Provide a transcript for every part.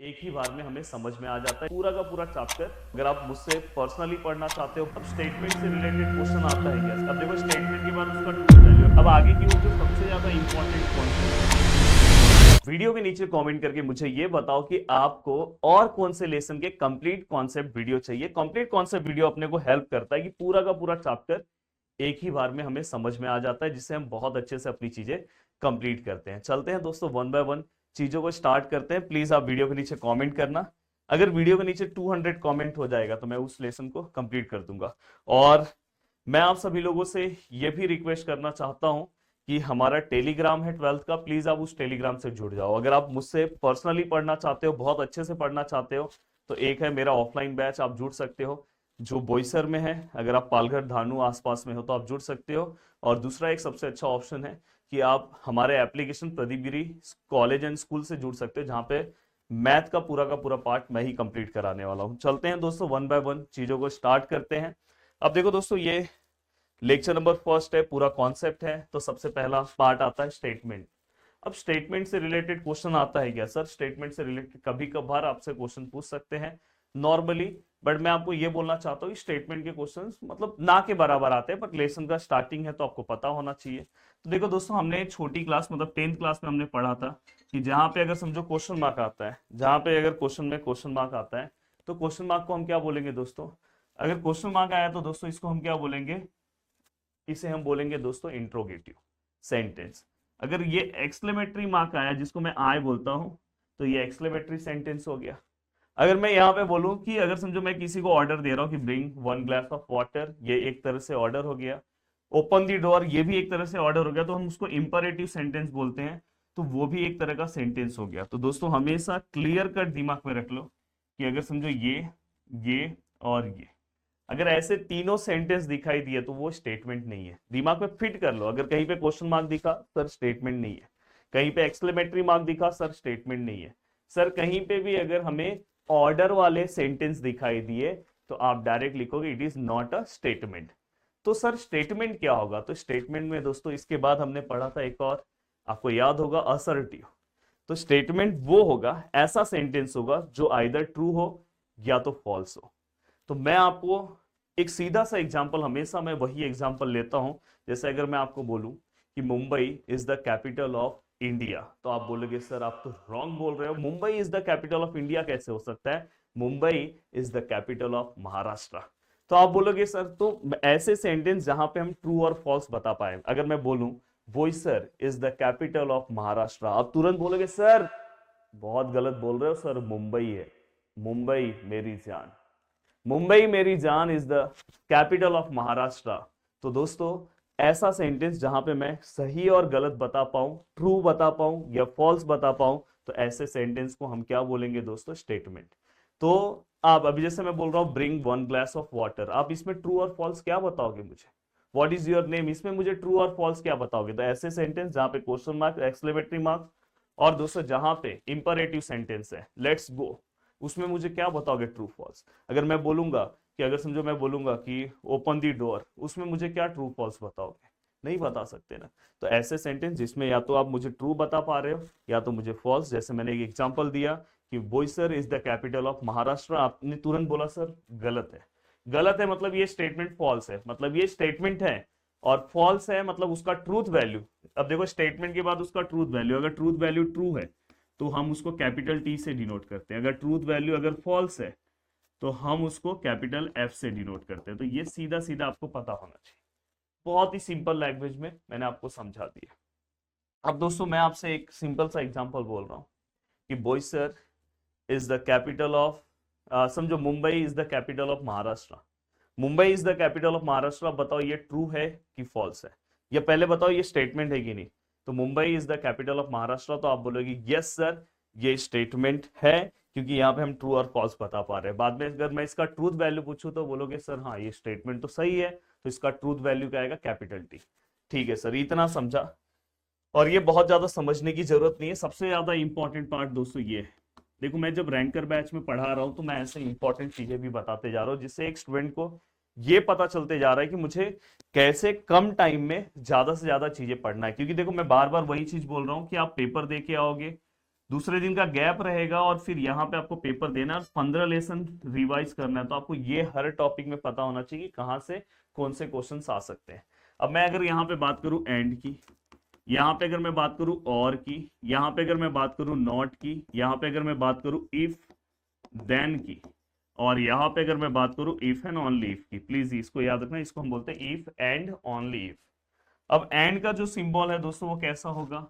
एक ही बार में हमें समझ में आ जाता है पूरा का पूरा चैप्टर। अगर आप मुझसे पर्सनली पढ़ना चाहते हो, अब स्टेटमेंट से रिलेटेड क्वेश्चन आता है क्या? अब देखो स्टेटमेंट के बाद उसका ट्रू वैल्यू। अब आगे की वो जो सबसे ज्यादा इंपॉर्टेंट कॉन्सेप्ट, वीडियो के नीचे कमेंट करके मुझे ये बताओ कि आपको और कौन से लेसन के कंप्लीट कॉन्सेप्ट वीडियो चाहिए। कंप्लीट कॉन्सेप्ट वीडियो अपने को हेल्प करता है कि पूरा का पूरा चैप्टर एक ही बार में हमें समझ में आ जाता है, जिससे हम बहुत अच्छे से अपनी चीजें कंप्लीट करते हैं। चलते हैं दोस्तों वन बाय वन चीजों को स्टार्ट करते हैं। प्लीज आप वीडियो के नीचे कमेंट करना। अगर वीडियो के नीचे 200 कमेंट हो जाएगा तो मैं उस लेसन को कंप्लीट कर दूंगा। और मैं आप सभी लोगों से यह भी रिक्वेस्ट करना चाहता हूं कि हमारा टेलीग्राम है 12th का, प्लीज आप उस टेलीग्राम से जुड़ जाओ। अगर आप मुझसे पर्सनली पढ़ना चाहते हो, बहुत अच्छे से पढ़ना चाहते हो, तो एक है मेरा ऑफलाइन बैच, आप जुड़ सकते हो जो बोईसर में है। अगर आप पालघर धानु आसपास में हो तो आप जुड़ सकते हो। और दूसरा एक सबसे अच्छा ऑप्शन है कि आप हमारे application Pradeep Giri college and school से जुड़ सकते हो, जहां पे मैथ का पूरा पार्ट मैं ही कंप्लीट कराने वाला हूं। चलते हैं दोस्तों वन बाय वन चीजों को स्टार्ट करते हैं। अब देखो दोस्तों, ये लेक्चर नंबर फर्स्ट है, पूरा कॉन्सेप्ट है। तो सबसे पहला पार्ट आता है स्टेटमेंट। अब स्टेटमेंट से रिलेटेड क्वेश्चन आता है क्या सर? स्टेटमेंट से रिलेटेड कभी कभार आपसे क्वेश्चन पूछ सकते हैं नॉर्मली, बट मैं आपको ये बोलना चाहता हूँ कि स्टेटमेंट के क्वेश्चंस मतलब ना के बराबर आते हैं, बट लेसन का स्टार्टिंग है तो आपको पता होना चाहिए। तो देखो दोस्तों, हमने छोटी क्लास मतलब 10th क्लास में हमने पढ़ा था कि जहां पे अगर समझो क्वेश्चन मार्क आता है, जहां पे अगर क्वेश्चन में क्वेश्चन मार्क आता है तो क्वेश्चन मार्क को हम क्या बोलेंगे दोस्तों? अगर क्वेश्चन मार्क आया तो दोस्तों इसको हम क्या बोलेंगे? इसे हम बोलेंगे दोस्तों इंट्रोगेटिव सेंटेंस। अगर ये एक्सक्लेमेटरी मार्क आया जिसको मैं आई बोलता हूं तो ये एक्सक्लेमेटरी सेंटेंस हो गया। अगर मैं यहाँ पे बोलूं कि अगर समझो मैं किसी को ऑर्डर दे रहा हूं कि ब्रिंग 1 ग्लास ऑफ वाटर, ये एक तरह से ऑर्डर हो गया। ओपन दी डोर, ये भी एक तरह से ऑर्डर हो गया, तो हम उसको इंपरेटिव सेंटेंस बोलते हैं, तो वो भी एक तरह का सेंटेंस हो गया। तो दोस्तों हमेशा क्लियर कट दिमाग में रख लो कि अगर समझो ये और ये, अगर ऐसे तीनों सेंटेंस दिखाई दिए तो वो स्टेटमेंट नहीं है। दिमाग में फिट कर लो, अगर कहीं पे क्वेश्चन मार्क दिखा सर स्टेटमेंट नहीं है, कहीं पे एक्सक्लेमेटरी मार्क दिखा सर स्टेटमेंट नहीं है, सर कहीं पे भी अगर हमें ऑर्डर वाले सेंटेंस दिखाई दिए तो आप डायरेक्ट लिखोगे it is not a statement. तो सर स्टेटमेंट क्या होगा? तो स्टेटमेंट में दोस्तों इसके बाद हमने पढ़ा था एक और, आपको याद होगा, असर्टिव। तो स्टेटमेंट वो होगा, ऐसा सेंटेंस होगा जो आइदर ट्रू हो या तो फॉल्स हो। तो मैं आपको एक सीधा सा एग्जांपल, हमेशा मैं वही एग्जांपल लेता हूं। जैसे अगर मैं आपको बोलूं कि Mumbai is the capital of India, तो आप बोलोगे सर आप तो रॉन्ग बोल रहे हो, Mumbai is the capital of India कैसे हो सकता है? Mumbai is the capital of Maharashtra. तो आप बोलोगे सर, तो ऐसे सेंटेंस जहां पे हम ट्रू और फॉल्स बता पाए, अगर मैं बोलूं Boisar is the capital of Maharashtra, आप तुरंत बोलोगे सर बहुत गलत बोल रहे हो, सर मुंबई है। मुंबई मेरी जान, मुंबई मेरी जान is the capital of Maharashtra. तो दोस्तों ऐसा सेंटेंस जहां पे मैं सही और गलत बता पाऊं, ट्रू बता पाऊं या फॉल्स बता पाऊं, तो ऐसे सेंटेंस को हम क्या बोलेंगे दोस्तों? स्टेटमेंट। तो आप अभी जैसे मैं बोल रहा हूं ब्रिंग 1 ग्लास ऑफ वाटर, आप इसमें ट्रू और फॉल्स क्या बताओगे मुझे? व्हाट इज योर नेम, इसमें मुझे ट्रू और फॉल्स क्या बताओगे? तो ऐसे सेंटेंस जहां पे क्वेश्चन मार्क, एक्सक्लेमेटरी मार्क, और दोस्तों जहां पे इंपरेटिव सेंटेंस है, लेट्स गो, उसमें मुझे क्या बताओगे? True false. अगर मैं बोलूंगा कि अगर समझो मैं बोलूंगा कि ओपन दी डोर, उसमें मुझे क्या ट्रू फॉल्स बताओगे? नहीं बता सकते ना। तो ऐसे सेंटेंस जिसमें या तो आप मुझे ट्रू बता पा रहे हो या तो मुझे फॉल्स, जैसे मैंने एक एग्जांपल दिया कि Boisar is the capital of Maharashtra, आपने तुरंत बोला सर गलत है। गलत है मतलब ये स्टेटमेंट फॉल्स है, मतलब ये स्टेटमेंट है, और फॉल्स है मतलब उसका ट्रूथ वैल्यू। अब देखो स्टेटमेंट के बाद उसका ट्रूथ वैल्यू, अगर ट्रूथ वैल्यू ट्रू है तो हम उसको कैपिटल टी से डिनोट करते हैं, अगर ट्रूथ वैल्यू अगर फॉल्स है तो हम उसको कैपिटल एफ से डिनोट करते हैं। तो ये सीधा सीधा आपको पता होना चाहिए, बहुत ही सिंपल लैंग्वेज में मैंने आपको समझा दिया। अब दोस्तों मैं आपसे एक सिंपल सा एग्जांपल बोल रहा हूं कि Boisar is the capital of, समझो Mumbai is the capital of Maharashtra. Mumbai is the capital of Maharashtra, बताओ ये ट्रू है कि फॉल्स है? ये पहले बताओ ये स्टेटमेंट है कि नहीं? तो Mumbai is the capital of Maharashtra, तो आप बोलोगे यस सर ये स्टेटमेंट है, क्योंकि यहाँ पे हम ट्रू और फॉल्स बता पा रहे हैं। बाद में अगर मैं इसका ट्रूथ वैल्यू पूछूं तो बोलोगे सर हाँ ये स्टेटमेंट तो सही है, तो इसका ट्रूथ वैल्यू क्या आएगा? Capital T. ठीक है सर, इतना समझा, और ये बहुत ज्यादा समझने की जरूरत नहीं है। सबसे ज्यादा इंपॉर्टेंट पार्ट दोस्तों ये है, देखो मैं जब रैंकर बैच में पढ़ा रहा हूं तो मैं ऐसे इंपॉर्टेंट चीजें भी बताते जा रहा हूं, जिससे एक स्टूडेंट को ये पता चलते जा रहा है कि मुझे कैसे कम टाइम में ज्यादा से ज्यादा चीजें पढ़ना है। क्योंकि देखो मैं बार बार वही चीज बोल रहा हूं कि आप पेपर दे के आओगे, दूसरे दिन का गैप रहेगा और फिर यहाँ पे आपको पेपर देना है, 15 लेसन रिवाइज करना है। तो आपको ये हर टॉपिक में पता होना चाहिए कि कहाँ से कौन से क्वेश्चंस आ सकते हैं। अब मैं अगर यहाँ पे बात करूँ एंड की, यहाँ पे अगर मैं बात करूँ और की, यहाँ पे अगर मैं बात करूँ नॉट की, यहाँ पे अगर मैं बात करूँ इफ देन की, और यहाँ पे अगर मैं बात करूँ इफ एंड ओनली इफ की, प्लीज इसको याद रखना, इसको हम बोलते हैं इफ एंड ओनली इफ। अब एंड का जो सिंबल है दोस्तों वो कैसा होगा,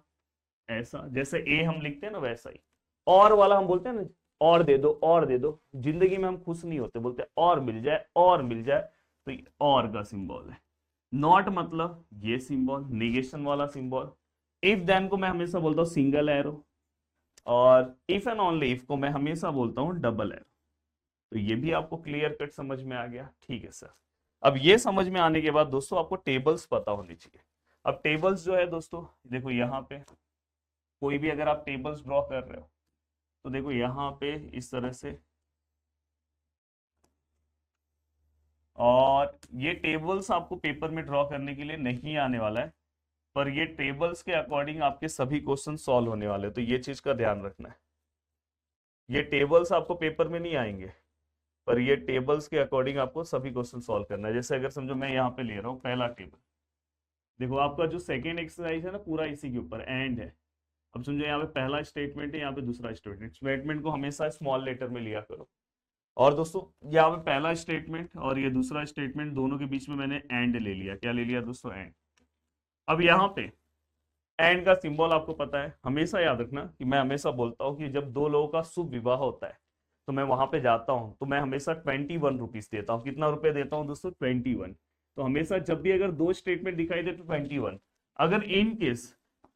ऐसा, जैसे ए हम लिखते हैं ना वैसा ही। और वाला हम बोलते हैं ना, और दे दो और दे दो, जिंदगी में हम खुश नहीं होते, बोलते और मिल जाए और मिल जाए, तो ये और का सिंबल है। नॉट मतलब ये सिंबल, निगेशन वाला सिंबल। इफ देन को मैं हमेशा बोलता हूँ सिंगल एरो, और इफ एंड ओनली इफ को मैं हमेशा बोलता हूँ डबल एरो। तो ये भी आपको क्लियर कट समझ में आ गया, ठीक है सर। अब ये समझ में आने के बाद दोस्तों आपको टेबल्स पता होनी चाहिए। अब टेबल्स जो है दोस्तों, देखो यहाँ पे कोई भी अगर आप टेबल्स ड्रॉ कर रहे हो तो देखो यहाँ पे इस तरह से, और ये टेबल्स आपको पेपर में ड्रॉ करने के लिए नहीं आने वाला है, पर ये टेबल्स के अकॉर्डिंग आपके सभी क्वेश्चन सॉल्व होने वाले हैं, तो ये चीज का ध्यान रखना है। ये टेबल्स आपको पेपर में नहीं आएंगे, पर ये टेबल्स के अकॉर्डिंग आपको सभी क्वेश्चन सॉल्व करना है। जैसे अगर समझो मैं यहाँ पे ले रहा हूँ पहला टेबल, देखो आपका जो सेकेंड एक्सरसाइज है ना पूरा इसी के ऊपर एंड है। अब समझो यहाँ पे पहला स्टेटमेंट है, यहाँ पे दूसरा स्टेटमेंट, स्टेटमेंट को हमेशा स्मॉल लेटर में लिया करो। और दोस्तों यहाँ पे पहला स्टेटमेंट और ये दूसरा स्टेटमेंट दोनों के बीच में मैंने एंड ले लिया, क्या ले लिया दोस्तों, एंड। अब यहाँ पे एंड का सिंबल आपको पता है, हमेशा याद रखना कि मैं हमेशा बोलता हूँ कि जब दो लोगों का शुभ विवाह होता है तो मैं वहां पे जाता हूँ, तो मैं हमेशा 21 रुपीज देता हूँ। कितना रुपए देता हूँ दोस्तों, 21। तो हमेशा जब भी अगर दो स्टेटमेंट दिखाई दे तो 21। अगर इन केस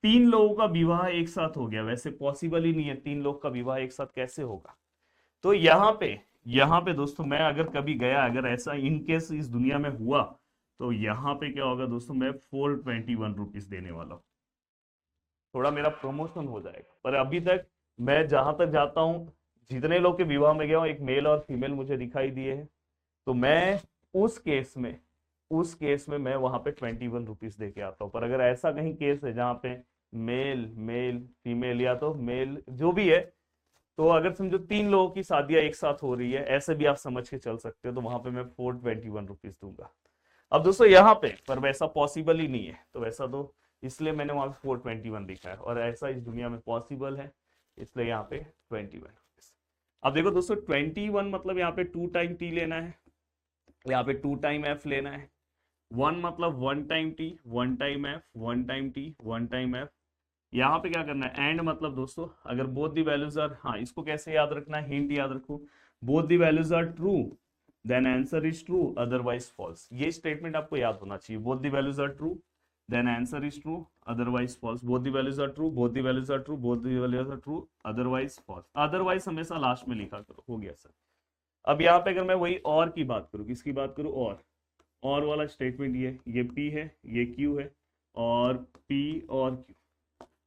3 लोगों का विवाह एक साथ हो गया, वैसे पॉसिबल ही नहीं है 3 लोग का विवाह एक साथ कैसे होगा, तो यहाँ पे दोस्तों मैं अगर कभी गया, अगर ऐसा इन केस इस दुनिया में हुआ, तो यहाँ पे क्या होगा दोस्तों, मैं 421 रुपीज देने वाला हूँ। थोड़ा मेरा प्रमोशन हो जाएगा। पर अभी तक मैं जहां तक जाता हूँ, जितने लोग के विवाह में गया हूँ, एक मेल और फीमेल मुझे दिखाई दिए हैं, तो मैं उस केस में मैं वहां पे 21 रुपीज दे के आता हूँ। पर अगर ऐसा कहीं केस है जहाँ पे मेल फीमेल या तो मेल जो भी है, तो अगर समझो 3 लोगों की शादियां एक साथ हो रही है, ऐसे भी आप समझ के चल सकते हो, तो वहां पे मैं 421 रुपीज दूंगा। अब दोस्तों यहाँ पे पर वैसा पॉसिबल ही नहीं है, तो वैसा तो इसलिए मैंने वहां पे 421 लिखा है, और ऐसा इस दुनिया में पॉसिबल है, इसलिए यहाँ पे 21। अब देखो दोस्तों 21 मतलब यहाँ पे 2 टाइम टी लेना है, यहाँ पे 2 टाइम एफ लेना है। 1 मतलब 1 time T, 1 time F, 1 time T, 1 time F. यहाँ पे क्या करना है, एंड मतलब दोस्तों अगर बोथ दी वैल्यूज आर, हाँ इसको कैसे याद रखना है, हिंट याद रखो, both the values are true then answer is true otherwise false. ये स्टेटमेंट आपको याद होना चाहिए, both the values are true then answer is true otherwise false, both the values are true, both the values are true, both the values are true otherwise false। otherwise हमेशा last में लिखा करो, हो गया सर। अब यहाँ पे अगर मैं वही और की बात करूँ, किसकी बात करूँ, और वाला स्टेटमेंट ये P है, ये Q है, और P और Q।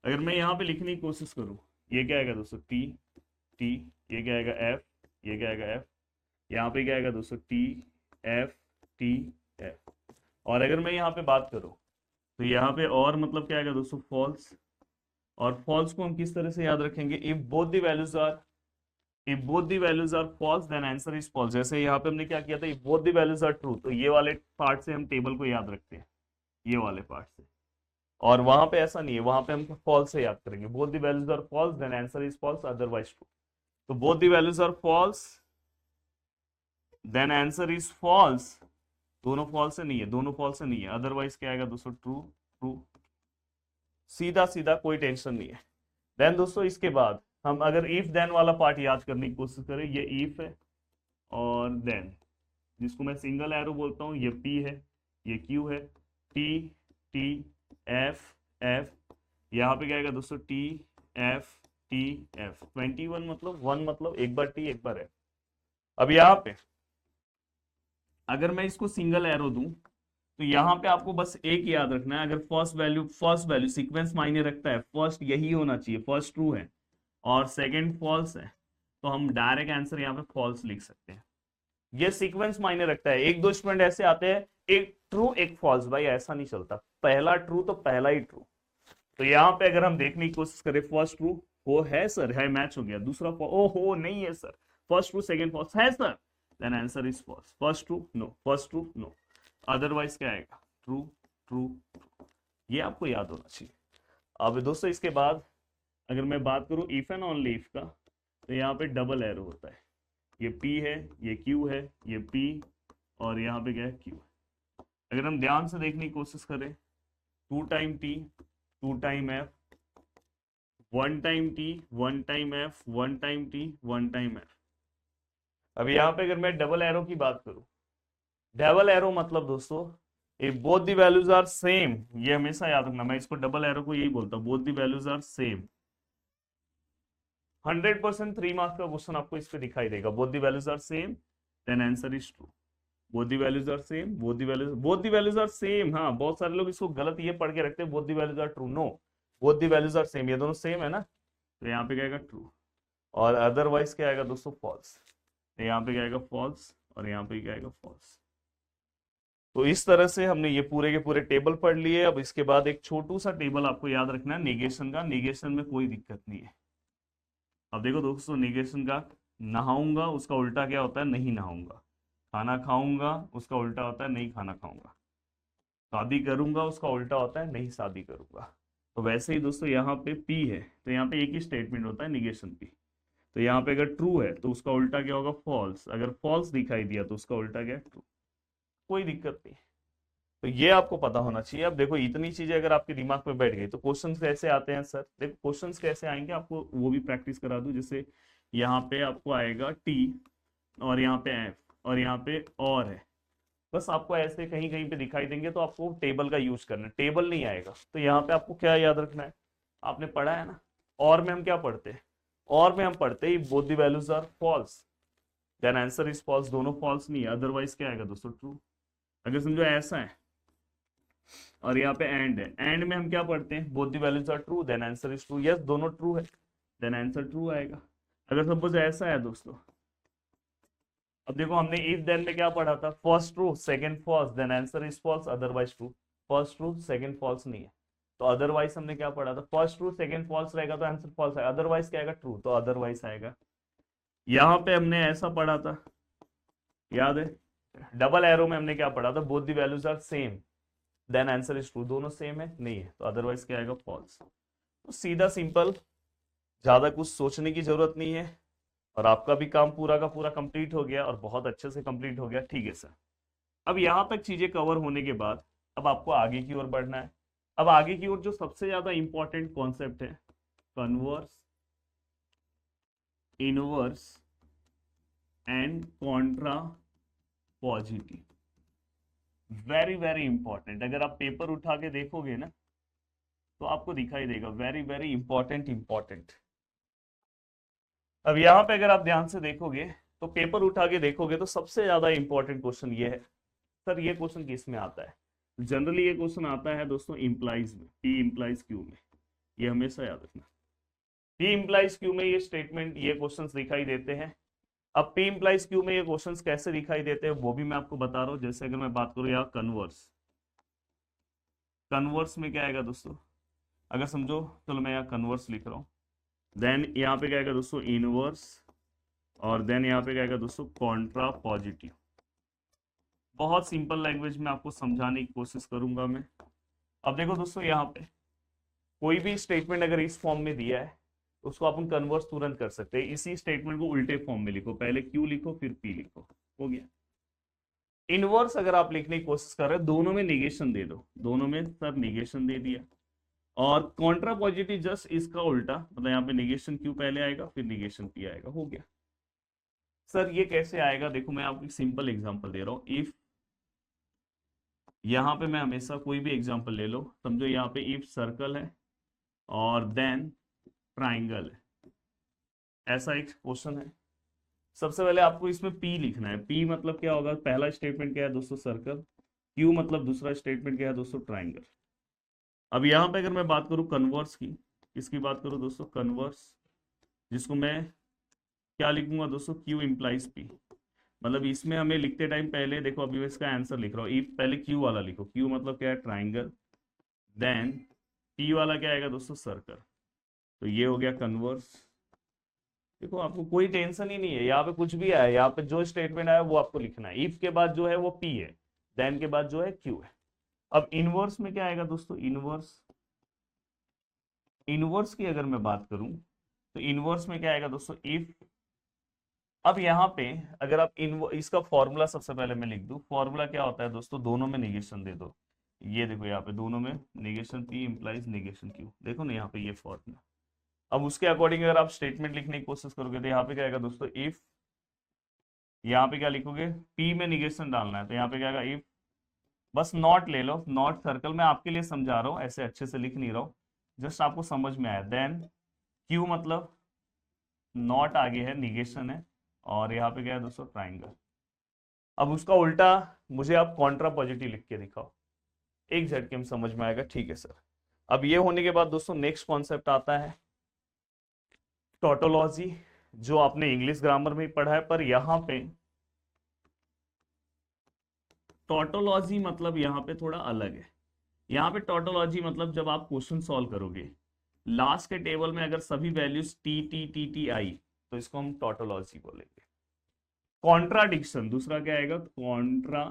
अगर मैं यहाँ पे लिखने की कोशिश करूँ, ये क्या आएगा दोस्तों, T, ये क्या आएगा F, ये क्या आएगा F, यहाँ पे क्या आएगा दोस्तों T F T F। और अगर मैं यहाँ पे बात करूँ तो यहाँ पे और मतलब क्या आएगा दोस्तों, फॉल्स। और फॉल्स को हम किस तरह से याद रखेंगे, if both the values are false then answer is false. जैसे यहाँ पे हमने क्या किया था, if both the values are true, तो ये वाले पार्ट से हम टेबल को याद रखते हैं, ये वाले पार्ट से। और वहां पे ऐसा नहीं है, वहां पे हम फॉल्स से याद करेंगे, both the values are false then answer is false otherwise true. तो both the values are false then answer is false, दोनों फॉल्स से नहीं है, दोनों फॉल्स से नहीं है, अदरवाइज क्या आएगा दोस्तों, ट्रू। सीधा सीधा, कोई टेंशन नहीं है। देन दोस्तों इसके बाद हम अगर इफ देन वाला पार्ट याद करने की कोशिश करें, ये इफ है और देन, जिसको मैं सिंगल एरो बोलता हूँ, ये पी है, ये क्यू है, टी टी एफ एफ, यहाँ पे क्या आएगा दोस्तों, टी एफ टी एफ। 21 मतलब 1 मतलब एक बार टी एक बार एफ। अब यहाँ पे अगर मैं इसको सिंगल एरो दूं, तो यहाँ पे आपको बस एक याद रखना है, अगर फर्स्ट वैल्यू सीक्वेंस मायने रखता है, फर्स्ट यही होना चाहिए, फर्स्ट ट्रू है और सेकंड फॉल्स है, तो हम डायरेक्ट आंसर यहाँ पे फॉल्स लिख सकते हैं। ये सीक्वेंस मायने रखता है। एक दो स्टूडेंट ऐसे आते हैं, एक ट्रू एक फॉल्स, भाई ऐसा नहीं चलता, पहला ट्रू तो पहला ही ट्रू। तो यहाँ पे अगर हम देखने की कोशिश करें, फर्स्ट ट्रू वो है सर, है, मैच हो गया। दूसरा ओहो नहीं है sir, first true second false है sir, then answer is false. First true no, first true no, otherwise क्या आएगा? True true. ये आपको याद होना चाहिए। अब दोस्तों इसके बाद अगर मैं बात करूं इफ एंड ओनली इफ का, तो यहाँ पे डबल एरो होता है। ये P है, ये Q है, ये P और यहाँ पे क्या है? Q। अगर हम ध्यान से देखने की कोशिश करें, 2 time T, 2 time F, 1 time T, 1 time F, 1 time T, 1 time F। अब यहाँ पे अगर मैं डबल एरो की बात करूं, डबल एरो मतलब दोस्तों if both the values are same, ये हमेशा याद रखना, मैं इसको डबल एरो को यही बोलता हूं, both the values are same. 100% 3 marks का क्वेश्चन आपको इस पे दिखाई देगा। Both the values are same, then answer is true. Both the values are same, both the values are same. हाँ, बहुत सारे लोग इसको गलत ये पढ़ के रखते हैं, both the values are true. No, both the values are same, ये दोनों सेम है ना, तो यहाँ पे क्या आएगा? ट्रू। और अदरवाइज क्या आएगा दोस्तों? फॉल्स। तो यहाँ पे क्या आएगा? फॉल्स, और यहाँ पे क्या आएगा? फॉल्स। तो इस तरह से हमने ये पूरे के पूरे टेबल पढ़ लिए। अब इसके बाद एक छोटू सा टेबल आपको याद रखना है नेगेशन का। नेगेशन में कोई दिक्कत नहीं है। अब देखो दोस्तों, नेगेशन का, नहाऊंगा उसका उल्टा क्या होता है? नहीं नहाऊंगा। खाना खाऊंगा उसका उल्टा होता है नहीं खाना खाऊंगा। शादी करूंगा उसका उल्टा होता है नहीं शादी करूंगा। तो वैसे ही दोस्तों यहाँ पे P है, तो यहाँ पे एक ही स्टेटमेंट होता है नेगेशन P। तो यहाँ पे अगर ट्रू है तो उसका उल्टा क्या होगा? फॉल्स। अगर फॉल्स दिखाई दिया तो उसका उल्टा क्या है? ट्रू। कोई दिक्कत नहीं। तो ये आपको पता होना चाहिए। अब देखो इतनी चीजें अगर आपके दिमाग में बैठ गई तो क्वेश्चंस कैसे आते हैं सर? देखो क्वेश्चंस कैसे आएंगे आपको वो भी प्रैक्टिस करा दूं। जैसे यहाँ पे आपको आएगा T, और यहाँ पे F, और यहाँ पे और है, बस आपको ऐसे कहीं कहीं पे दिखाई देंगे तो आपको टेबल का यूज करना है। टेबल नहीं आएगा तो यहाँ पे आपको क्या याद रखना है? आपने पढ़ा है ना, और में हम क्या पढ़ते हैं? और में हम पढ़ते हैं both the values are false, then answer is false. दोनों फॉल्स नहीं है, अदरवाइज क्या आएगा दोस्तों? ट्रू। अगर समझो ऐसा है और यहाँ पे एंड है, एंड में हम क्या पढ़ते हैं? Both the values are true, then answer is true. Yes, दोनों ट्रू है, देन आंसर ट्रू आएगा। अगर सपोज ऐसा है दोस्तों, अब देखो हमने इफ देन में क्या पढ़ा था? First true second false, then answer is false, otherwise true. First true second false नहीं है, तो अदरवाइज हमने क्या पढ़ा था? फर्स्ट ट्रू सेकंड फॉल्स रहेगा तो आंसर फॉल्स आएगा, अदरवाइज क्या आएगा? ट्रू, तो अदरवाइज आएगा। यहाँ पे हमने ऐसा पढ़ा था, याद है? डबल एरो में हमने क्या पढ़ा था? Both the values are same, then answer is true. दोनों सेम है नहीं है, तो अदरवाइज क्या आएगा? फॉल्स। तो सीधा सिंपल, ज्यादा कुछ सोचने की जरूरत नहीं है, और आपका भी काम पूरा का पूरा कंप्लीट हो गया, और बहुत अच्छे से कंप्लीट हो गया। ठीक है सर, अब यहां तक चीजें कवर होने के बाद अब आपको आगे की ओर बढ़ना है। अब आगे की ओर जो सबसे ज्यादा इंपॉर्टेंट कॉन्सेप्ट है, converse, inverse and Contra positive. Very very important. अगर आप पेपर उठा के देखोगे ना तो आपको दिखाई देगा, वेरी वेरी इंपॉर्टेंट इंपॉर्टेंट। अब यहाँ पे अगर आप ध्यान से देखोगे तो पेपर उठा के देखोगे तो सबसे ज्यादा इंपॉर्टेंट क्वेश्चन ये है। सर ये क्वेश्चन किस में आता है? जनरली ये क्वेश्चन आता है दोस्तों इंप्लाइज में, P इंप्लाइज Q में। ये हमेशा याद रखना, P इंप्लाइज Q में ये स्टेटमेंट, ये क्वेश्चंस दिखाई देते हैं। अब P इंप्लाइज Q में ये क्वेश्चंस कैसे दिखाई देते हैं वो भी मैं आपको बता रहा हूँ। जैसे अगर मैं बात करूँ यहाँ कन्वर्स, कन्वर्स में क्या आएगा दोस्तों? अगर समझो, चलो मैं यहाँ कन्वर्स लिख रहा हूँ, देन यहाँ पे क्या आएगा दोस्तों? इनवर्स, और देन यहाँ पे क्या आएगा दोस्तों? Contra positive. बहुत सिंपल लैंग्वेज में आपको समझाने की कोशिश करूंगा मैं। अब देखो दोस्तों, यहाँ पे कोई भी स्टेटमेंट अगर इस फॉर्म में दिया है तो उसको अपन कन्वर्स तुरंत कर सकते हैं। इसी स्टेटमेंट को उल्टे फॉर्म में लिखो, पहले Q लिखो फिर P लिखो, हो गया। इनवर्स अगर आप लिखने की कोशिश कर रहे हो, दोनों में निगेशन दे दो, दोनों में सर निगेशन दे दिया। और कॉन्ट्रा पॉजिटिव जस्ट इसका उल्टा, मतलब यहाँ पे निगेशन Q पहले आएगा फिर निगेशन P आएगा, हो गया। सर ये कैसे आएगा? देखो मैं आपको एक सिंपल एग्जांपल दे रहा हूँ। इफ, यहाँ पे मैं हमेशा कोई भी एग्जांपल ले लो, समझो यहाँ पे इफ सर्कल है और देन ट्राइंगल है, ऐसा एक क्वेश्चन है। सबसे पहले आपको इसमें P लिखना है। P मतलब क्या होगा? पहला स्टेटमेंट क्या है दोस्तों? सर्कल। Q मतलब दूसरा स्टेटमेंट क्या है दोस्तों? ट्राइंगल। अब यहाँ पे अगर मैं बात करूँ कन्वर्स की, किसकी बात करूँ दोस्तों? कन्वर्स, जिसको मैं क्या लिखूंगा दोस्तों? Q implies P। मतलब इसमें हमें लिखते टाइम पहले देखो, अभी मैं इसका आंसर लिख रहा हूँ, इफ पहले Q वाला लिखो। Q मतलब क्या है? ट्राइंगल। देन P वाला क्या आएगा दोस्तों? सर्कल। तो ये हो गया कन्वर्स। देखो आपको कोई टेंशन ही नहीं है, यहाँ पे कुछ भी आया, यहाँ पे जो स्टेटमेंट आया वो आपको लिखना है। इफ के बाद जो है वो पी है, देन के बाद जो है क्यू है। अब इनवर्स में क्या आएगा दोस्तों, इनवर्स, इनवर्स की अगर मैं बात करूं तो इनवर्स में क्या आएगा दोस्तों, इफ। अब यहाँ पे अगर आप इसका फॉर्मूला सबसे पहले मैं लिख दूं, फॉर्मूला क्या होता है दोस्तों, दोनों में निगेशन दे दो। ये देखो यहाँ पे दोनों में negation P implies negation Q, देखो ना यहाँ पे ये फॉर्मूला। अब उसके अकॉर्डिंग अगर आप स्टेटमेंट लिखने की कोशिश करोगे तो यहाँ पे क्या आएगा दोस्तों, इफ, यहाँ पे क्या लिखोगे, पी में निगेशन डालना है तो यहाँ पे क्या आएगा, इफ। बस नॉट ले लो, नॉट सर्कल मैं आपके लिए समझा रहा हूँ, ऐसे अच्छे से लिख नहीं रहा हूँ, जस्ट आपको समझ में आया। देन क्यू मतलब नॉट आगे है, निगेशन है, और यहाँ पे क्या है दोस्तों, ट्राइंगल। अब उसका उल्टा मुझे आप कॉन्ट्रा पॉजिटिव लिख के दिखाओ, एक झटके में समझ में आएगा। ठीक है सर। अब ये होने के बाद दोस्तों नेक्स्ट कॉन्सेप्ट आता है टोटोलॉजी, जो आपने इंग्लिश ग्रामर में ही पढ़ा है, पर यहाँ पे टोटोलॉजी मतलब यहाँ पे थोड़ा अलग है। यहाँ पे टोटोलॉजी मतलब जब आप क्वेश्चन सॉल्व करोगे, लास्ट के टेबल में अगर सभी values T T T T I तो इसको हम टोटोलॉजी बोलेंगे। कॉन्ट्राडिक्शन दूसरा क्या आएगा, कॉन्ट्राडिक्शन।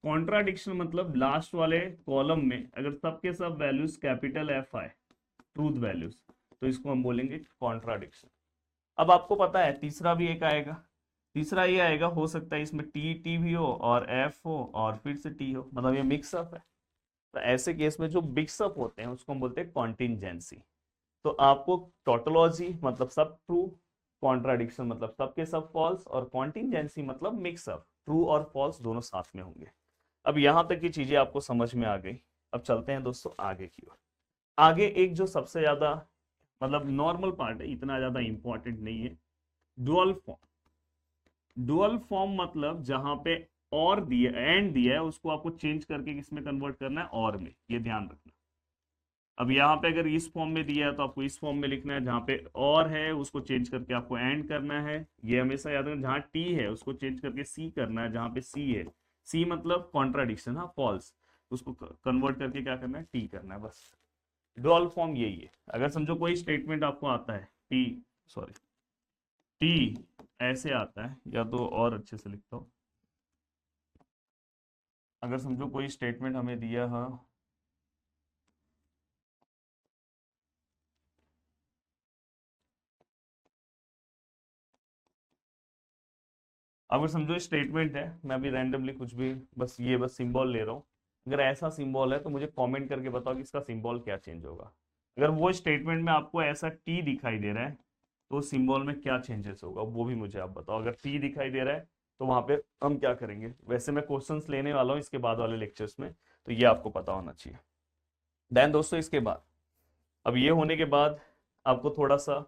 कॉन्ट्राडिक्शन मतलब लास्ट वाले कॉलम में अगर सबके सब वैल्यूज कैपिटल एफ आए, ट्रूथ वैल्यूज, तो इसको हम बोलेंगे कॉन्ट्राडिक्शन। अब आपको पता है तीसरा भी एक आएगा, तीसरा ये आएगा, हो सकता है इसमें टी टी भी हो और एफ हो और फिर से टी हो, मतलब ये मिक्सअप है। तो ऐसे केस में जो मिक्सअप होते हैं उसको हम बोलते हैं कॉन्टिंजेंसी। तो आपको टोटोलॉजी मतलब सब ट्रू, कॉन्ट्राडिक्शन मतलब सबके सब फॉल्स, और कॉन्टिंजेंसी मतलब मिक्सअप, ट्रू और फॉल्स दोनों साथ में होंगे। अब यहां तक की चीजें आपको समझ में आ गई। अब चलते हैं दोस्तों आगे की ओर। आगे एक जो सबसे ज्यादा मतलब नॉर्मल पार्ट है, इतना ज्यादा इंपॉर्टेंट नहीं है, डुअल फॉर्म। डुअल फॉर्म मतलब जहां पे और दिया, एंड दिया है, उसको आपको चेंज करके किसमें कन्वर्ट करना है, और में, ये ध्यान रखना। अब यहाँ पे अगर इस फॉर्म में दिया है तो आपको इस फॉर्म में लिखना है, जहाँ पे और है उसको चेंज करके आपको एंड करना है। ये हमेशा याद रखना, जहाँ टी है उसको चेंज करके सी करना है, जहाँ पे सी है, सी मतलब कॉन्ट्राडिक्शन, हाँ फॉल्स, उसको कन्वर्ट करके क्या करना है, टी करना है, बस। डुअल फॉर्म यही है। अगर समझो कोई स्टेटमेंट आपको आता है टी, सॉरी टी ऐसे आता है, या तो और अच्छे से लिखता हूँ, अगर समझो कोई स्टेटमेंट हमें दिया है, अगर समझो स्टेटमेंट है, मैं अभी रैंडमली कुछ भी बस ये बस सिंबल ले रहा हूँ, अगर ऐसा सिंबल है तो मुझे कमेंट करके बताओ कि इसका सिंबल क्या चेंज होगा। अगर वो स्टेटमेंट में आपको ऐसा टी दिखाई दे रहा है तो सिंबल में क्या चेंजेस होगा वो भी मुझे आप बताओ। अगर टी दिखाई दे रहा है तो वहां पे हम क्या करेंगे। वैसे मैं क्वेश्चंस लेने वाला हूँ इसके बाद वाले लेक्चर्स में, तो ये आपको पता होना चाहिए। देन दोस्तों इसके बाद, अब ये होने के बाद आपको थोड़ा सा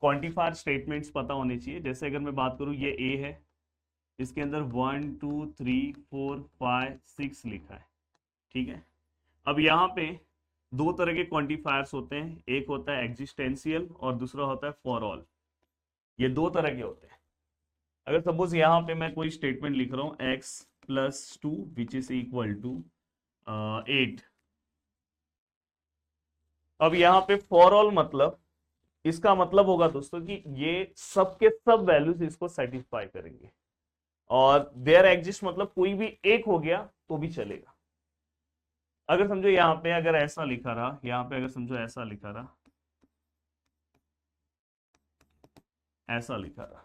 क्वांटिफायर स्टेटमेंट्स पता होने चाहिए। जैसे अगर मैं बात करूँ, ये ए है, इसके अंदर 1 2 3 4 5 6 लिखा है, ठीक है। अब यहाँ पे दो तरह के क्वांटिफायर्स होते हैं, एक होता है एग्जिस्टेंशियल और दूसरा होता है फॉर ऑल। ये दो तरह के होते हैं। अगर सपोज यहाँ पे मैं कोई स्टेटमेंट लिख रहा हूँ x+2 which is equal to 8। अब यहाँ पे फॉर ऑल मतलब, इसका मतलब होगा दोस्तों कि ये सबके सब वैल्यूज इसको सेटिस्फाई करेंगे, और देयर एग्जिस्ट मतलब कोई भी एक हो गया तो भी चलेगा। अगर समझो यहाँ पे अगर ऐसा लिखा रहा, यहाँ पे अगर समझो ऐसा लिखा रहा, ऐसा लिखा रहा,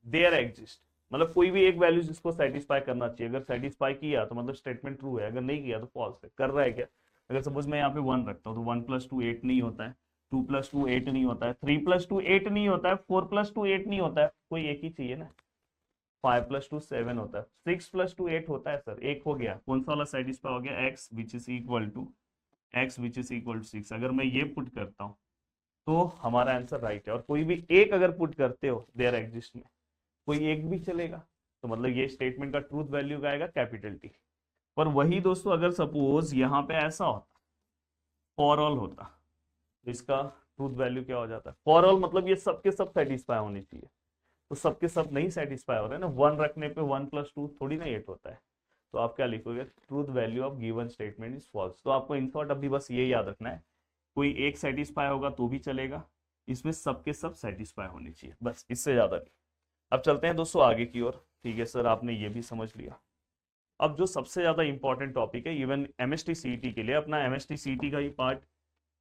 देयर एग्जिस्ट मतलब कोई भी एक वैल्यू जिसको सेटिस्फाई करना चाहिए, अगर सेटिस्फाई किया तो मतलब स्टेटमेंट ट्रू है, अगर नहीं किया तो फॉल्स है। कर रहा है क्या, अगर सपोज मैं यहाँ पे 1 रखता हूँ तो 1+2 8 नहीं होता है, 2+2 8 नहीं होता है, 3+2 8 नहीं होता है, 4+2 8 नहीं होता है, कोई एक ही चाहिए ना। 5+2 7 होता है, 6+2 8 होता है सर, एक हो गया, कौन सा वाला सेटिस्फाई हो गया, x which is equal to 6। अगर मैं ये पुट करता हूँ तो हमारा आंसर राइट है। और कोई भी एक अगर पुट करते हो देयर एग्जिस्ट में, कोई एक भी चलेगा, तो मतलब ये स्टेटमेंट का ट्रूथ वैल्यू का आएगा कैपिटल टी। पर वही दोस्तों अगर सपोज यहाँ पे ऐसा होता, फॉर ऑल होता, तो इसका ट्रूथ वैल्यू क्या हो जाता है, फॉर ऑल मतलब ये सबके सब सेटिस्फाई होने चाहिए, तो सबके सब नहीं सेटिस्फाई हो रहे हैं ना, 1 रखने पे 1+2 थोड़ी ना 8 होता है। तो आप क्या लिखोगे, truth value of given statement is false. तो आपको इन शॉर्ट अभी बस ये याद रखना है कोई एक सेटिस्फाई होगा तो भी चलेगा, इसमें सबके सब सेटिस्फाई होने चाहिए, बस इससे ज्यादा नहीं। अब चलते हैं दोस्तों आगे की ओर। ठीक है सर, आपने ये भी समझ लिया। अब जो सबसे ज्यादा इंपॉर्टेंट टॉपिक है इवन एमएसटी सीईटी के लिए, अपना एमएसटी सीईटी का ही पार्ट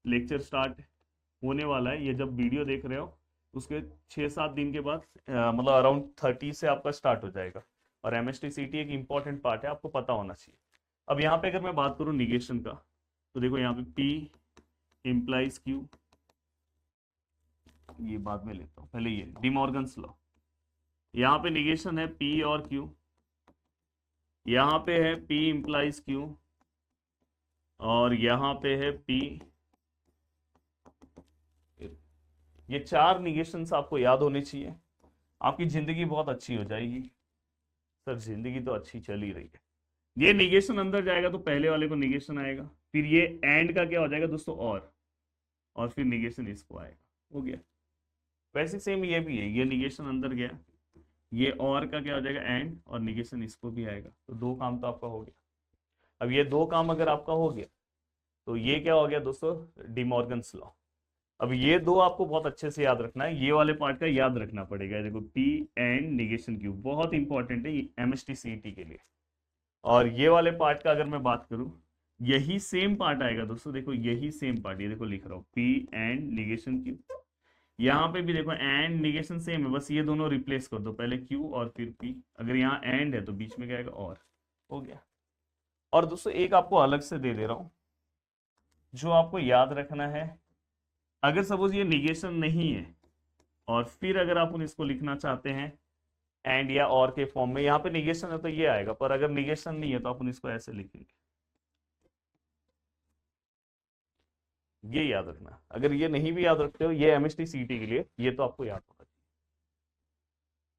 लेक्चर स्टार्ट होने वाला है। ये जब वीडियो देख रहे हो उसके 6-7 दिन के बाद मतलब अराउंड 30 से आपका स्टार्ट हो जाएगा। और एमएसटी सीईटी एक इंपॉर्टेंट पार्ट है, आपको पता होना चाहिए। अब यहाँ पे अगर मैं बात करूँ निगेशन का, तो देखो यहाँ पे P इम्प्लाइज Q, ये बाद में लेता हूँ, पहले ये डिमॉर्गन्स लॉ। यहाँ पे निगेशन है P और Q, यहाँ पे है P इम्प्लाइज Q, और यहाँ पे है P। ये 4 निगेशंस आपको याद होने चाहिए, आपकी जिंदगी बहुत अच्छी हो जाएगी। सर जिंदगी तो अच्छी चल ही रही है। ये निगेशन अंदर जाएगा तो पहले वाले को निगेशन आएगा, फिर ये एंड का क्या हो जाएगा दोस्तों, और फिर निगेशन इसको आएगा, हो गया। वैसे सेम ये भी है, ये निगेशन अंदर गया, ये और का क्या हो जाएगा एंड, और निगेशन इसको भी आएगा, तो 2 काम तो आपका हो गया। अब ये 2 काम अगर आपका हो गया तो ये क्या हो गया दोस्तों, डिमॉर्गन्स लॉ। अब ये 2 आपको बहुत अच्छे से याद रखना है, ये वाले पार्ट का याद रखना पड़ेगा। देखो P एंड निगेशन Q बहुत इंपॉर्टेंट है एमएसटी सीईटी के लिए। और ये वाले पार्ट का अगर मैं बात करूं, यही सेम पार्ट आएगा दोस्तों, देखो यही सेम पार्ट, ये देखो लिख रहा हूं P एंड निगेशन Q। यहाँ पे भी देखो एंड निगेशन सेम है, बस ये दोनों रिप्लेस कर दो, पहले Q और फिर P। अगर यहाँ एंड है तो बीच में क्या आएगा, और, हो गया। और दोस्तों एक आपको अलग से दे दे रहा हूं जो आपको याद रखना है। अगर सपोज ये निगेशन नहीं है और फिर अगर आप इसको लिखना चाहते हैं एंड या और के फॉर्म में, यहाँ पे निगेशन है तो ये आएगा, पर अगर निगेशन नहीं है तो अपन इसको ऐसे लिखेंगे। ये याद रखना, अगर ये नहीं भी याद रखते हो, ये एमएसटी सीईटी के लिए ये तो आपको याद होना चाहिए।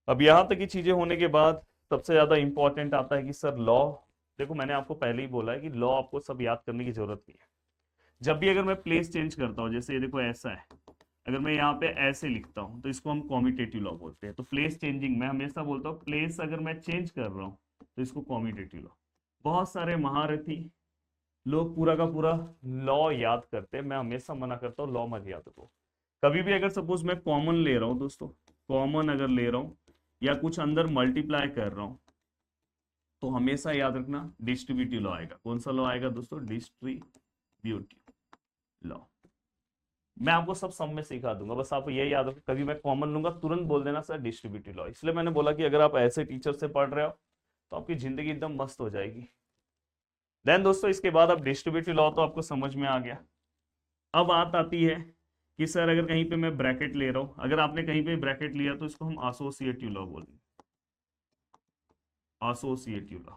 अब यहां तक की चीजें होने के बाद सबसे ज्यादा इंपॉर्टेंट आता है कि सर लॉ। देखो मैंने आपको पहले ही बोला है कि लॉ आपको सब याद करने की जरूरत नहीं है। जब भी अगर मैं प्लेस चेंज करता हूँ, जैसे ये देखो ऐसा है, अगर मैं यहाँ पे ऐसे लिखता हूँ तो इसको हम कॉम्यूटेटिव लॉ बोलते हैं। तो प्लेस चेंजिंग, मैं हमेशा बोलता हूँ प्लेस अगर मैं चेंज कर रहा हूँ तो इसको कॉम्यूटेटिव लॉ। बहुत सारे महारथी लोग पूरा का पूरा लॉ याद करते हैं, मैं हमेशा मना करता हूँ लॉ मत याद करो। कभी भी अगर सपोज मैं कॉमन ले रहा हूँ दोस्तों, कॉमन अगर ले रहा हूँ या कुछ अंदर मल्टीप्लाई कर रहा हूँ, तो हमेशा याद रखना डिस्ट्रीब्यूटिव लॉ आएगा। कौन सा लॉ आएगा दोस्तों, डिस्ट्रीब्यूटिव लॉ। मैं आपको सब में सिखा दूंगा, बस आप ये याद रखो, कभी मैं कॉमन लूंगा तुरंत बोल देना सर डिस्ट्रीब्यूटिव लॉ। इसलिए मैंने बोला कि अगर आप ऐसे टीचर से पढ़ रहे हो तो आपकी जिंदगी एकदम मस्त हो जाएगी। देन दोस्तों इसके बाद अब डिस्ट्रीब्यूटिव लॉ तो आपको समझ में आ गया। अब बात आती है कि सर अगर कहीं पे मैं ब्रैकेट ले रहा हूं, अगर आपने कहीं पे ब्रैकेट लिया तो इसको हम एसोसिएटिव लॉ बोलेंगे। एसोसिएटिव लॉ,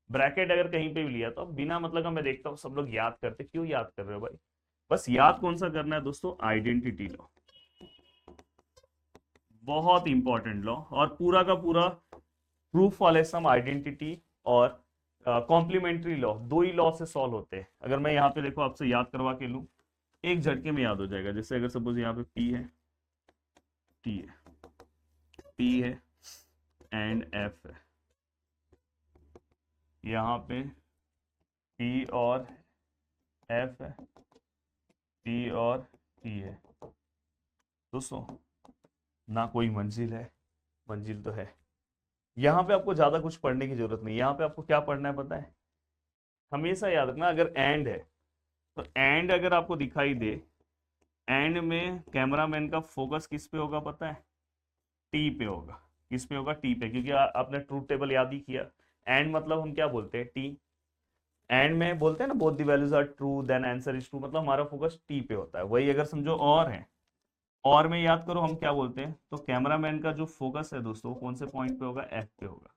ब्रैकेट अगर कहीं पे भी लिया तो बिना मतलब का मैं देखता हूँ सब लोग याद करते, क्यों याद कर रहे हो भाई, बस याद कौन सा करना है दोस्तों, आइडेंटिटी लॉ। बहुत इंपॉर्टेंट लॉ, और पूरा का पूरा प्रूफ वाले सम आइडेंटिटी और कॉम्प्लीमेंट्री लॉ, 2 ही लॉ से सॉल्व होते हैं। अगर मैं यहाँ पे देखो आपसे याद करवा के लूं, एक झटके में याद हो जाएगा। जैसे अगर सपोज यहाँ पे P है, T है, P है एंड F है, यहाँ पे P और F है, P और T है दोस्तों, ना कोई मंजिल है, मंजिल तो है। यहाँ पे आपको ज्यादा कुछ पढ़ने की जरूरत नहीं, यहाँ पे आपको क्या पढ़ना है पता है, हमेशा याद रखना अगर एंड है तो एंड अगर आपको दिखाई दे, एंड में कैमरामैन का फोकस किस पे होगा पता है, टी पे होगा। किस पे होगा, टी पे, क्योंकि आपने ट्रूथ टेबल याद ही किया। एंड मतलब हम क्या बोलते हैं, टी। एंड में बोलते हैं ना both the values are true then answer is true, मतलब हमारा फोकस टी पे होता है। वही अगर समझो और है, और में याद करो हम क्या बोलते हैं, तो कैमरामैन का जो फोकस है दोस्तों कौन से पॉइंट पे होगा, एफ पे होगा।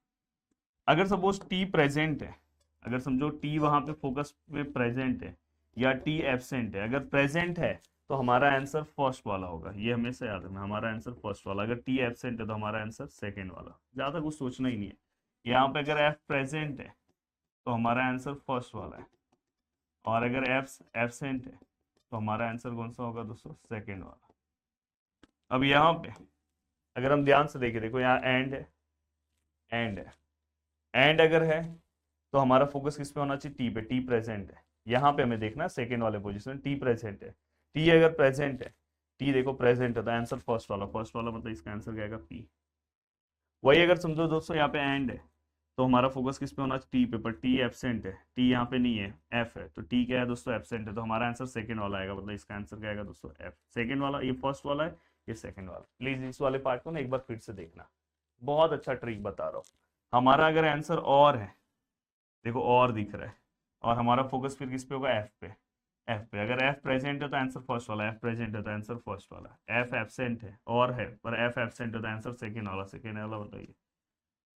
अगर सपोज टी प्रेजेंट है, अगर समझो टी वहां पे फोकस में प्रेजेंट है या टी एब्सेंट है, अगर प्रेजेंट है तो हमारा आंसर फर्स्ट वाला होगा, ये हमेशा याद रखना, हमारा आंसर फर्स्ट वाला। अगर टी एब्सेंट है तो हमारा आंसर सेकंड वाला, ज्यादा कुछ सोचना ही नहीं है। यहाँ पे अगर एफ प्रेजेंट है तो हमारा आंसर फर्स्ट वाला है, और अगर एफ एब्सेंट है तो हमारा आंसर कौन सा होगा दोस्तों, सेकेंड वाला। अब यहाँ पे अगर हम ध्यान से देखें, देखो यहाँ एंड है, एंड है, एंड अगर है तो हमारा फोकस किस पे होना चाहिए, टी पे, टी प्रेजेंट है। यहाँ पे हमें देखना सेकेंड वाले पोजीशन टी प्रेजेंट है, टी अगर प्रेजेंट है, टी देखो प्रेजेंट है तो आंसर फर्स्ट वाला मतलब इसका आंसर क्या आएगा पी। वही अगर समझो दोस्तों यहाँ पे एंड है तो हमारा फोकस किस पे होना चाहिए, टी पे, पर टी एब्सेंट है, टी यहाँ पे नहीं है, एफ है, तो टी क्या है दोस्तों एब्सेंट है, तो हमारा आंसर सेकंड वाला आएगा, मतलब इसका आंसर क्या आएगा दोस्तों एफ। सेकंड वाला, ये फर्स्ट वाला है, ये सेकंड वाला। प्लीज इस वाले पार्ट को ना एक बार फिर से देखना, बहुत अच्छा ट्रिक बता रहा हूँ। हमारा अगर आंसर और है, देखो और दिख रहा है, और हमारा फोकस फिर किस पे होगा, एफ पे। एफ पे अगर एफ प्रेजेंट है तो आंसर फर्स्ट वाला, एफ प्रेजेंट है तो आंसर फर्स्ट वाला, एफ एब्सेंट है और है पर एफ एब्सेंट है तो आंसर सेकंड वाला। सेकंड वाला बताइए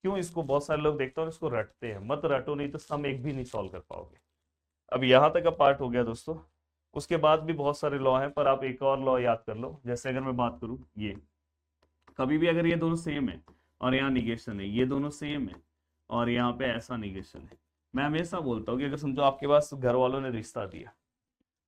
क्यों। इसको बहुत सारे लोग देखते हैं और इसको रटते हैं, मत रटो, नहीं तो सम एक भी नहीं सॉल्व कर पाओगे। अब यहाँ तक का पार्ट हो गया दोस्तों, उसके बाद भी बहुत सारे लॉ हैं, पर आप एक और लॉ याद कर लो। जैसे अगर मैं बात करूं, ये कभी भी अगर ये दोनों सेम है और यहाँ निगेशन है, ये दोनों सेम है और यहाँ पे ऐसा निगेशन है, मैं हमेशा बोलता हूँ कि अगर समझो आपके पास घर वालों ने रिश्ता दिया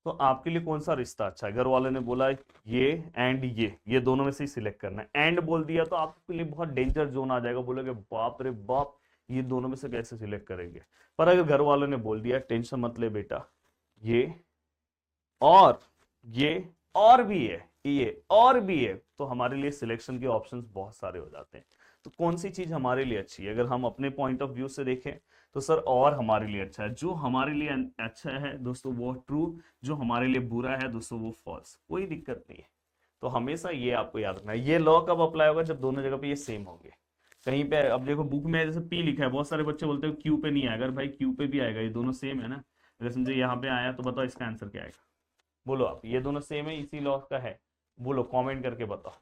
तो आपके लिए कौन सा रिश्ता अच्छा है। घर वालों ने बोला ये एंड ये दोनों में से ही सिलेक्ट करना है। एंड बोल दिया तो आपके लिए बहुत डेंजर जोन आ जाएगा, बोलोगे बाप रे बाप ये दोनों में से कैसे सिलेक्ट करेंगे। पर अगर घर वालों ने बोल दिया टेंशन मत ले बेटा, ये और ये और भी है, ये और भी है, तो हमारे लिए सिलेक्शन के ऑप्शंस बहुत सारे हो जाते हैं। तो कौन सी चीज हमारे लिए अच्छी है, अगर हम अपने पॉइंट ऑफ व्यू से देखें तो सर और हमारे लिए अच्छा है। जो हमारे लिए अच्छा है दोस्तों वो ट्रू, जो हमारे लिए बुरा है दोस्तों वो फॉल्स, कोई दिक्कत नहीं है। तो हमेशा ये आपको याद रखना है। ये लॉ कब अप्लाई होगा, जब दोनों जगह पे ये सेम होंगे। कहीं पे अब देखो बुक में जैसे पी लिखा है, बहुत सारे बच्चे बोलते हैं क्यू पे नहीं आएगा, भाई क्यू पे भी आएगा, ये दोनों सेम है ना। अगर समझे यहाँ पे आया तो बताओ इसका आंसर क्या आएगा, बोलो आप। ये दोनों सेम है, इसी लॉ का है, बोलो कमेंट करके बताओ।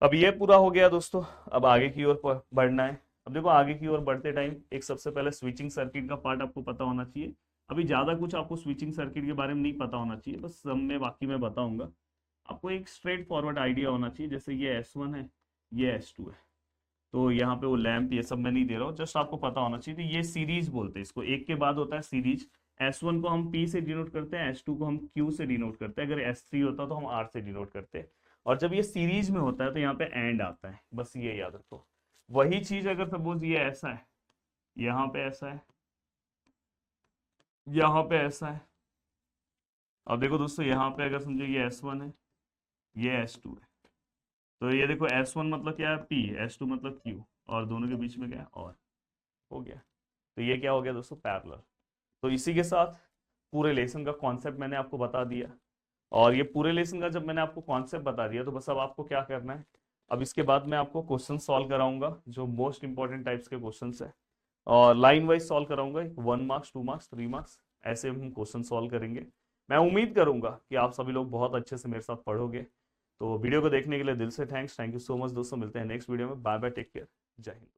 अब ये पूरा हो गया दोस्तों, अब आगे की ओर बढ़ना है। अब देखो आगे की ओर बढ़ते टाइम एक सबसे पहले स्विचिंग सर्किट का पार्ट आपको पता होना चाहिए। अभी ज्यादा कुछ आपको स्विचिंग सर्किट के बारे में नहीं पता होना चाहिए, बस सब में बाकी मैं बताऊंगा। आपको एक स्ट्रेट फॉरवर्ड आइडिया होना चाहिए, जैसे ये S1 है, ये S2 है, तो यहाँ पे वो लैंप ये सब मैं नहीं दे रहा हूँ, जस्ट आपको पता होना चाहिए। तो ये सीरीज बोलते हैं इसको, एक के बाद होता है सीरीज। S1 को हम P से डिनोट करते हैं, S2 को हम Q से डिनोट करते हैं, अगर S3 होता तो हम R से डिनोट करते हैं। और जब ये सीरीज में होता है तो यहाँ पे एंड आता है, बस ये याद रखो। वही चीज अगर सपोज ये ऐसा है, यहाँ पे ऐसा है, यहाँ पे ऐसा है। अब देखो दोस्तों यहाँ पे अगर समझो ये S1 है, ये S2 है, तो ये देखो S1 मतलब क्या है P, S2 मतलब Q, और दोनों के बीच में क्या है और, हो गया। तो ये क्या हो गया दोस्तों, पैरेलल। तो इसी के साथ पूरे लेसन का कॉन्सेप्ट मैंने आपको बता दिया। और ये पूरे लेसन का जब मैंने आपको कॉन्सेप्ट बता दिया तो बस अब आपको क्या करना है, अब इसके बाद मैं आपको क्वेश्चन सॉल्व कराऊंगा जो मोस्ट इंपॉर्टेंट टाइप्स के क्वेश्चन है, और लाइन वाइज सॉल्व कराऊंगा। 1 मार्क्स, 2 मार्क्स, 3 मार्क्स, ऐसे हम क्वेश्चन सॉल्व करेंगे। मैं उम्मीद करूंगा कि आप सभी लोग बहुत अच्छे से मेरे साथ पढ़ोगे। तो वीडियो को देखने के लिए दिल से थैंक यू सो मच दोस्तों। मिलते हैं नेक्स्ट वीडियो में, बाय बाय, टेक केयर, जय हिंद।